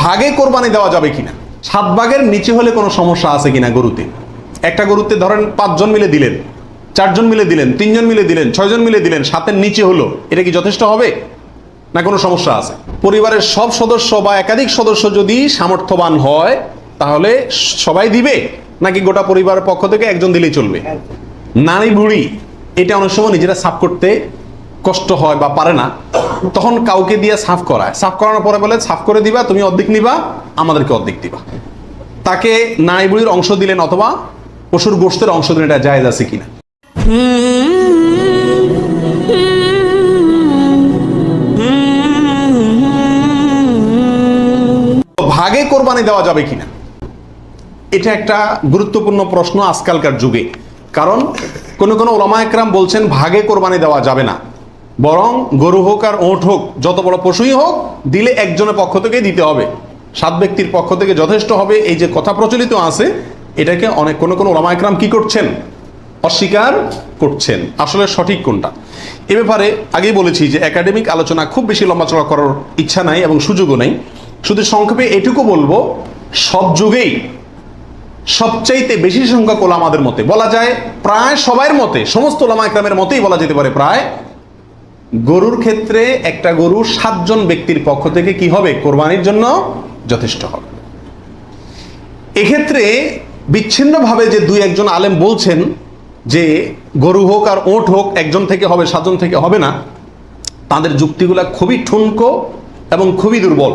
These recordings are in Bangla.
ভাগে কোরবানি দেওয়া যাবে কিনা, 7 ভাগের নিচে হলে কোনো সমস্যা আছে কিনা গরুতে? একটা গরুতে ধরেন 5 জন মিলে দিলেন, 4 জন মিলে দিলেন, 3 জন মিলে দিলেন, 6 জন মিলে দিলেন, 7-এর নিচে হলো, এটা কি যথেষ্ট হবে না কোনো সমস্যা আছে? পরিবারের সব সদস্য বা একাধিক সদস্য যদি সামর্থ্যবান হয় তাহলে সবাই দিবে, নাকি গোটা পরিবারের পক্ষ থেকে একজন দিলেই চলবে? নারী বুড়ি এটা অনেক সময় নিজেরা সাফ করতে কষ্ট হয় বা পারে না, তখন কাউকে দিয়ে সাফ করায়, সাফ করানোর পরে বলে সাফ করে দিবা, তুমি অর্ধেক নিবা, আমাদেরকে অর্ধেক দিবা। তাকে নারী বুড়ির অংশ দিলেন অথবা পশুর গোশতের অংশ দিলেন, এটা জায়েজ আছে কিনা? ভাগে কোরবানি দেওয়া যাবে কিনা, এটা একটা গুরুত্বপূর্ণ প্রশ্ন আজকালকার যুগে। কারণ কোন ওলামা একরাম বলছেন ভাগে কোরবানি দেওয়া যাবে না, বরং গরু হোক আর ওঁট হোক, যত বড় পশুই হোক, দিলে একজনের পক্ষ থেকে দিতে হবে, 7 ব্যক্তির পক্ষ থেকে যথেষ্ট হবে। এই যে কথা প্রচলিত আছে, এটাকে অনেক কোন ওলামা একরাম কি করছেন, অস্বীকার করছেন। আসলে সঠিক কোনটা এ ব্যাপারে আগেই বলেছি যে একাডেমিক আলোচনা খুব বেশি লম্বাচড়া করার ইচ্ছা নাই এবং সুযোগও নেই। শুধু সংক্ষেপে এটুকু বলবো, সব যুগেই সবচাইতে বেশি সংখ্যক ওলামাদের মতে, বলা যায় প্রায় সবার মতে, সমস্ত ওলামা একরামের মতেই বলা যেতে পারে প্রায়, গরুর ক্ষেত্রে একটা গরু 7 জন ব্যক্তির পক্ষ থেকে কি হবে, কোরবানির জন্য যথেষ্ট হবে। এক্ষেত্রে বিচ্ছিন্নভাবে যে 2-1 জন আলেম বলছেন যে গরু হোক আর ওঁট হোক একজন থেকে হবে, 7 জন থেকে হবে না, তাদের যুক্তিগুলা খুবই ঠুনকো এবং খুবই দুর্বল।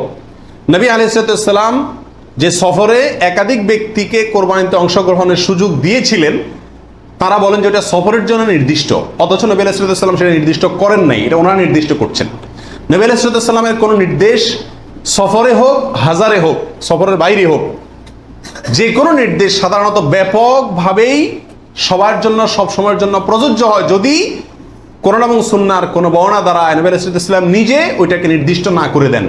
নবী আলাইহিস সালাম যে সফরে একাধিক ব্যক্তিকে কোরবানিতে অংশগ্রহণের সুযোগ দিয়েছিলেন, তারা বলেন যে এটা সফরের জন্য নির্দিষ্ট, অথচ নবী আলাইহিস সালাম সেটা নির্দিষ্ট করেন নাই, এটা ওনারা নির্দিষ্ট করছেন। নবী আলাইহিস সালামের কোনো নির্দেশ সফরে হোক, হাজারে হোক, সফরের বাইরে হোক, যে কোনো নির্দেশ সাধারণত ব্যাপকভাবেই সবার জন্য সব সময়ের জন্য প্রযোজ্য হয়, যদি কোরআন এবং সুন্নাহর কোনো বর্ণনা দ্বারা নবী আলাইহিস সালাম নিজে ওইটাকে নির্দিষ্ট না করে দেন।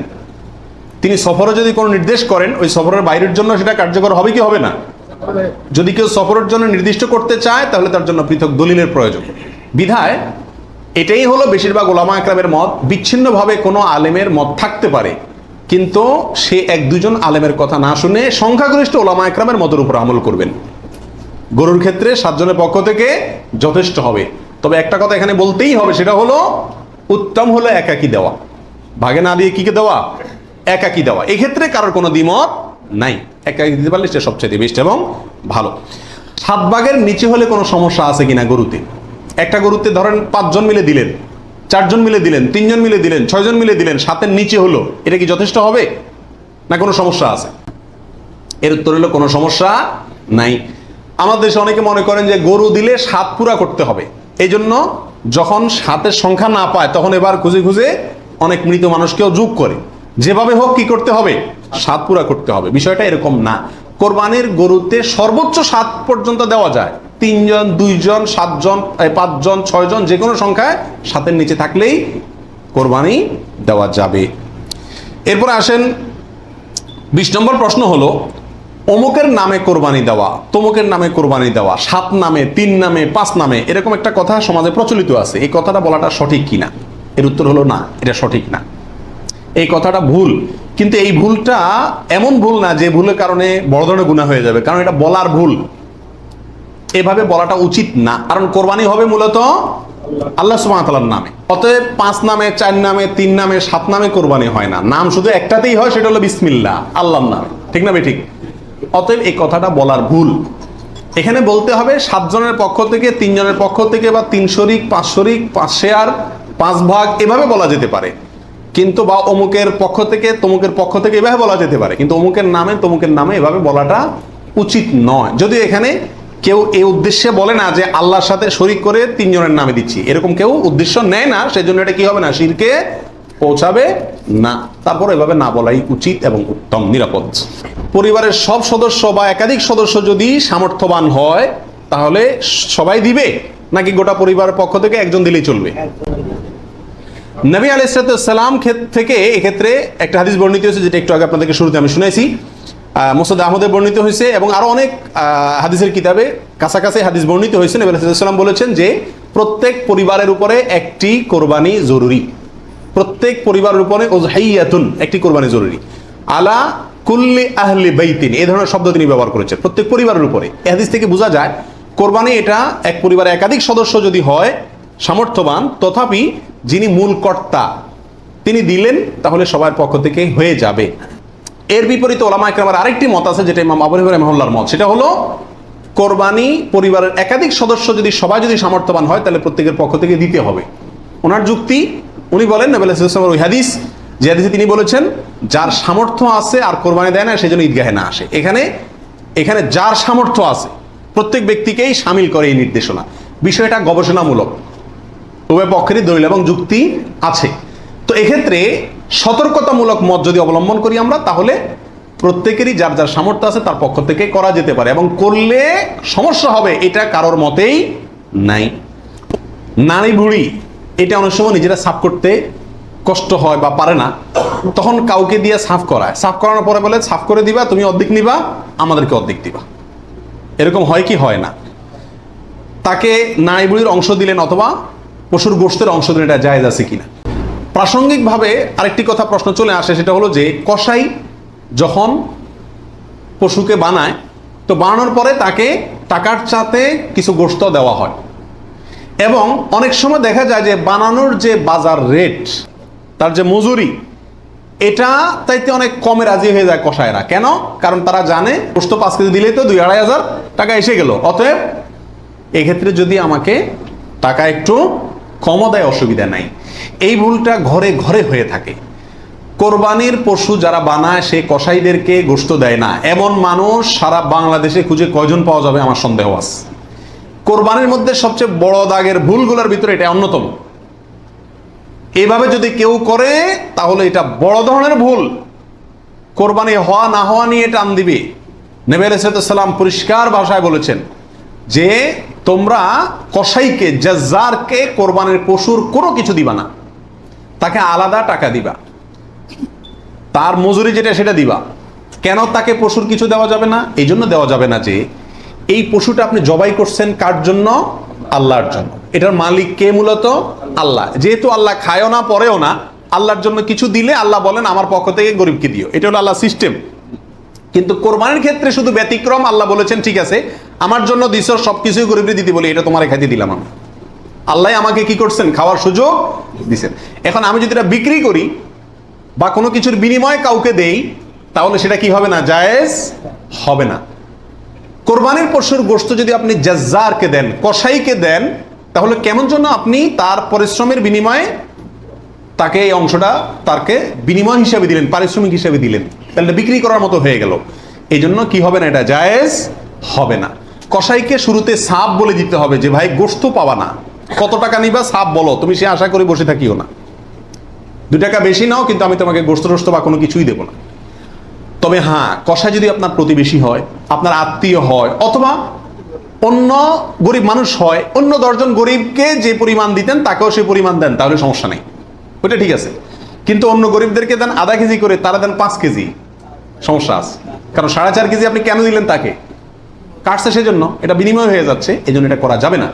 তিনি সফরে যদি কোনো নির্দেশ করেন, ওই সফরের বাইরের জন্য সেটা কার্যকর হবে কি হবে না? যদি কেউ সফরের জন্য নির্দিষ্ট করতে চায় তাহলে তার জন্য পৃথক দলিলের প্রয়োজন। বিধায় এটাই হলো বেশিরভাগ ওলামা একরামের মত। বিচ্ছিন্নভাবে কোনো আলেমের মত থাকতে পারে, কিন্তু সে 1-2 জন আলেমের কথা না শুনে সংখ্যাগরিষ্ঠ ওলামা একরামের মতের উপর আমল করবেন। গরুর ক্ষেত্রে 7 জনের পক্ষ থেকে যথেষ্ট হবে। তবে একটা কথা এখানে বলতেই হবে, সেটা হলো উত্তম হলো একাকি দেওয়া, ভাগে না দিয়ে কি দেওয়া, একাকি দেওয়া। এক্ষেত্রে কারোর কোনো দ্বিমত নাই, একাকি দিতে পারলে সেটা সবচেয়ে বেস্ট এবং ভালো। 7 ভাগের নিচে হলে কোনো সমস্যা আছে কিনা গরুতে? একটা গরুতে ধরেন 5 জন মিলে দিলেন, 4 জন মিলে দিলেন, 3 জন মিলে দিলেন, 6 জন মিলে দিলেন, 7-এর নিচে হলো, এটা কি যথেষ্ট হবে না কোনো সমস্যা আছে? এর উত্তর হলো কোনো সমস্যা নাই। আমাদের দেশে অনেকে মনে করেন যে গরু দিলে 7 পুরা করতে হবে, এই জন্য যখন 7-এর সংখ্যা না পায় তখন এবার খুঁজে খুঁজে অনেক মৃত মানুষকেও যোগ করে, যেভাবে হোক কি করতে হবে, 7 পুরা করতে হবে। বিষয়টা এরকম না। কোরবানির গরুতে সর্বোচ্চ 7 পর্যন্ত দেওয়া যায়, 3 জন, 2 জন, 7 জন, 5 জন, 6 জন, যে কোনো সংখ্যায় 7-এর নিচে থাকলেই কোরবানি দেওয়া যাবে। এরপর আসেন 20 নম্বর প্রশ্ন হলো, অমুকের নামে কোরবানি দেওয়া, তমুকের নামে কোরবানি দেওয়া, 7 নামে, 3 নামে, 5 নামে, এরকম একটা কথা সমাজে প্রচলিত আছে। এই কথাটা বলাটা সঠিক কিনা? এর উত্তর হলো না, এটা সঠিক না, এই কথাটা ভুল। কিন্তু এই ভুলটা এমন ভুল না যে ভুলের কারণে বড় ধরনের গুনাহ হয়ে যাবে, কারণ এটা বলার ভুল, এভাবে বলাটা উচিত না। কারণ কোরবানি হবে মূলত আল্লাহ সুবহানাহু ওয়া তাআলার নামে, অতএব 5 নামে, 4 নামে, 3 নামে, 7 নামে কোরবানি হয় না। নাম শুধু একটাতেই হয়, সেটা হলো বিসমিল্লাহ, আল্লাহর নামে, ঠিক না? ঠিক। অতএব এই কথাটা বলার ভুল। এখানে বলতে হবে 7 জনের পক্ষ থেকে, 3 জনের পক্ষ থেকে, বা 3 শরিক, 5 শরিক, 5 শেয়ার, 5 ভাগ, এভাবে বলা যেতে পারে। কিন্তু বা অমুকের পক্ষ থেকে, তমুকের পক্ষ থেকে, এভাবে বলা যেতে পারে, কিন্তু অমুকের নামে, তমুকের নামে এভাবে বলাটা উচিত নয়। যদি এখানে কেউ এই উদ্দেশ্যে বলে না যে আল্লাহর সাথে শরিক করে 3 জনের নামে দিচ্ছি, এরকম কেউ উদ্দেশ্য নেয় না, সেজন্য এটা কি হবে না, শিরকে পৌঁছাবে না। তারপর এভাবে না বলাই উচিত এবং উত্তম, নিরাপদ। পরিবারের সব সদস্য বা একাধিক সদস্য যদি সামর্থ্যবান হয় তাহলে সবাই দিবে, নাকি গোটা পরিবারের পক্ষ থেকে একজন দিলেই চলবে? নবী আলাইহিস সালাম থেকে এক্ষেত্রে একটা হাদিস বর্ণিত হয়েছে, যেটা একটু আগে আপনাদেরকে শুরুতে আমি শুনাইছি, মুসনাদ আহমদে বর্ণিত হয়েছে এবং আরো অনেক হাদিসের কিতাবে কাছাকাছি হাদিস বর্ণিত হয়েছে। নবী আলাইহিস সালাম বলেছেন যে প্রত্যেক পরিবারের উপরে একটি কোরবানি জরুরি, প্রত্যেক পরিবারের উপরে উযহিয়াতুন, একটি কোরবানি জরুরি। আলা কুল্লি আহলি বাইতিন, এই ধরনের শব্দ তিনি ব্যবহার করেছেন প্রত্যেক পরিবারের উপরে। এই হাদিস থেকে বোঝা যায় কোরবানি এটা এক পরিবারে একাধিক সদস্য যদি হয় সামর্থ্যবান, তথাপি যিনি মূল কর্তা তিনি দিলেন তাহলে সবার পক্ষ থেকে হয়ে যাবে। এর বিপরীতে ওলামায়ে কেরামের আরেকটি মত আছে, যেটা ইমাম আবু হানিফা রাহিমাহুল্লাহর মত, সেটা হলো কোরবানি পরিবারের একাধিক সদস্য যদি সবাই যদি সামর্থ্যবান হয় তাহলে প্রত্যেকের পক্ষ থেকে দিতে হবে। ওনার যুক্তি, উনি বলেন নবী সাল্লাল্লাহু আলাইহি ওয়াসাল্লামের ওই হাদিস, যে হাদিসে তিনি বলেছেন যার সামর্থ্য আছে আর কোরবানি দেয় না সেজন্য ঈদগাহে না আসে। এখানে যার সামর্থ্য আছে প্রত্যেক ব্যক্তিকেই শামিল করে এই নির্দেশনা। বিষয়টা গবেষণামূলক, উভয় পক্ষেরই দলিল এবং যুক্তি আছে। তো এক্ষেত্রে সতর্কতামূলক মত যদি অবলম্বন করি আমরা, তাহলে প্রত্যেকেরই যার যার সামর্থ্য আছে তার পক্ষ থেকে করা যেতে পারে, এবং করলে সমস্যা হবে এটা কারোর মতেই নাই। নারী বুড়ি এটা অনেক সময় নিজেরা সাফ করতে কষ্ট হয় বা পারে না, তখন কাউকে দিয়ে সাফ করায়, সাফ করানোর পরে বলে সাফ করে দিবা, তুমি অর্ধেক নিবা, আমাদেরকে অর্ধেক দিবা। এরকম হয় কি হয় না? তাকে নারী বুড়ির অংশ দিলেন অথবা পশুর গোশতের অংশ দিলেন, এটা জায়েজ আছে কিনা? প্রাসঙ্গিকভাবে আরেকটি কথা প্রশ্ন চলে আসে, সেটা হলো যে কসাই যখন পশুকে বানায়, তো বানানোর পরে তাকে টাকার চাতে কিছু গোশত দেওয়া হয়, এবং অনেক সময় দেখা যায় যে বানানোর যে বাজার রেট, তার যে মজুরি, এটা তাইতে অনেক কমে রাজি হয়ে যায় কসাইরা। কেন? কারণ তারা জানে গোশত 5 কেজি দিলেই তো 2-2.5 টাকা এসে গেল, অতএব এক্ষেত্রে যদি আমাকে টাকা একটু কমও দেয় অসুবিধা নাই। এই ভুলটা ঘরে ঘরে হয়ে থাকে। কোরবানির পশু যারা বানায় সে কসাইদেরকে গোশত দেয় না, এমন মানুষ সারা বাংলাদেশে খুঁজে কয়জন পাওয়া যাবে আমার সন্দেহ আছে। কোরবানির মধ্যে সবচেয়ে বড় দাগের ভুলগুলোর ভিতরে এটা অন্যতম। এইভাবে যদি কেউ করে তাহলে এটা বড় ধরনের ভুল। কোরবানি হওয়া না হওয়া নিয়ে টান দিবে। নবী আলাইহিস সালাম পরিষ্কার ভাষায় বলেছেন যে তোমরা কসাইকে, জাজ্জারকে কোরবানির পশুর কোনো কিছু দিবা না, তাকে আলাদা টাকা দিবা, তার মজুরি যেটা সেটা দিবা। কেন তাকে পশুর কিছু দেওয়া যাবে না? এই জন্য দেওয়া যাবে না যে এই পশুটা আপনি জবাই করছেন কার জন্য? আল্লাহর জন্য। এটার মালিক কে? মূলত আল্লাহ। যেহেতু আল্লাহ খায়ও না পরেও না, আল্লাহর জন্য কিছু দিলে আল্লাহ বলেন আমার পক্ষ থেকে গরিবকে দিও, এটা হলো আল্লাহ সিস্টেম। কিন্তু কোরবানির ক্ষেত্রে শুধু ব্যতিক্রম, আল্লাহ বলেছেন ঠিক আছে আমার জন্য দিছো, সবকিছুই গরিবকে দিতে বলি, এটা তোমার খাইতে দিলাম আমি। আল্লাহ আমাকে কি করছেন? খাওয়ার সুযোগ দিছেন। এখন আমি যদি এটা বিক্রি করি বা কোনো কিছুর বিনিময়ে কাউকে দেই, তাহলে সেটা কি হবে না? জায়েজ হবে না। কোরবানির পশুর গোশত যদি আপনি জাজ্জারকে দেন, কসাইকে দেন, তাহলে কেমন জন্য আপনি তার পরিশ্রমের বিনিময়ে তাকে এই অংশটা তাকে বিনিময় হিসাবে দিলেন, পারিশ্রমিক হিসাবে দিলেন, তাহলে বিক্রি করার মতো হয়ে গেল। এই জন্য কি হবে না? এটা জায়েজ হবে না। কসাইকে শুরুতে সাপ বলে দিতে হবে যে ভাই গোশত পাবা না, কত টাকা নিবা সাপ বলো, তুমি সে আশা করে বসে থাকিও না, 2 টাকা বেশি নাও, কিন্তু আমি তোমাকে গোশত বা কোনো কিছুই দেবো না। তবে হ্যাঁ, কসাই যদি আপনার প্রতিবেশী হয়, আপনার আত্মীয় হয়, অথবা অন্য গরিব মানুষ হয়, অন্য 10 জন গরিবকে যে পরিমাণ দিতেন তাকেও সে পরিমাণ দেন, তাহলে সমস্যা নেই, ওইটা ঠিক আছে। কিন্তু অন্য গরিবদেরকে দেন আধা কেজি করে, তারা দেন 5 কেজি, সমস্যা আছে। কারণ 4.5 কেজি আপনি কেন দিলেন? তাকে কাটছে সেজন্য, এটা বিনিময় হয়ে যাচ্ছে, এই জন্য এটা করা যাবে না।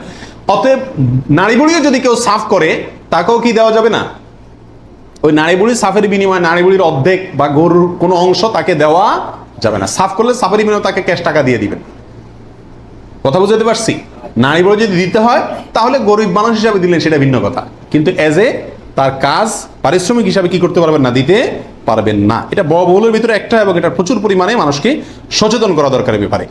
অতএব নারী বুড়িও যদি কেউ সাফ করে, তাকেও কি দেওয়া যাবে না? ওই নারী বুড়ির সাফের বিনিময়ে নারী বুড়ির অর্ধেক বা গরুর কোনো অংশ তাকে দেওয়া যাবে না। সাফ করলে সাফের বিনিময়ে তাকে ক্যাশ টাকা দিয়ে দিবেন। কথা বুঝতে পারছি? নারী বুড়ি যদি দিতে হয় তাহলে গরিব মানুষ হিসাবে দিলেন, সেটা ভিন্ন কথা, কিন্তু এজ এ তার কাজ পারিশ্রমিক হিসাবে কি করতে পারবেন না? দিতে পারবেন না। এটা বড় ভুলের ভিতরে একটা, এবং এটা প্রচুর পরিমাণে মানুষকে সচেতন করা দরকার ব্যাপারে।